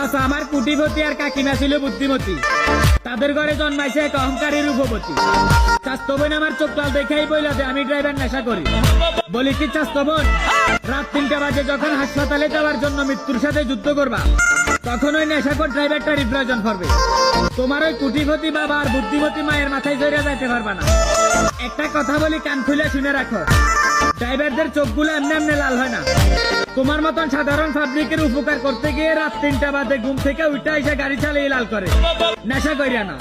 চাচা আমার কুটিপতি আর কাকিমা ছিল বুদ্ধিমতী, তাদের ঘরে জন্মাইছে এক অহংকারী রূপবতী। চাস্তো বোন আমার চোখ লাল দেখাই বইলা যে আমি ড্রাইভার নেশা করি। বলি কি চাস্তো বোন, রাত 3টা বাজে যখন হাসপাতালে যাওয়ার জন্য মৃত্যুর সাথে যুদ্ধ করবা, তখন ওই নেশাখোর ড্রাইভারটারই প্রয়োজন পড়বে। তোমার ওই কুটিপতি বাবা আর বুদ্ধিমতী মায়ের মাথায় জড়িয়ে যাইতে পারবা না। একটা কথা বলি, কান খুলে শুনে রাখো, ড্রাইভারদের চোখগুলো এমনি এমনি লাল হয় না। তোমার মতন সাধারণ পাবলিকের উপকার করতে গিয়ে রাত 3টা বাজে ঘুম থেকে উঠে এসে গাড়ি চালিয়ে লাল করে, নেশা করিয়া না।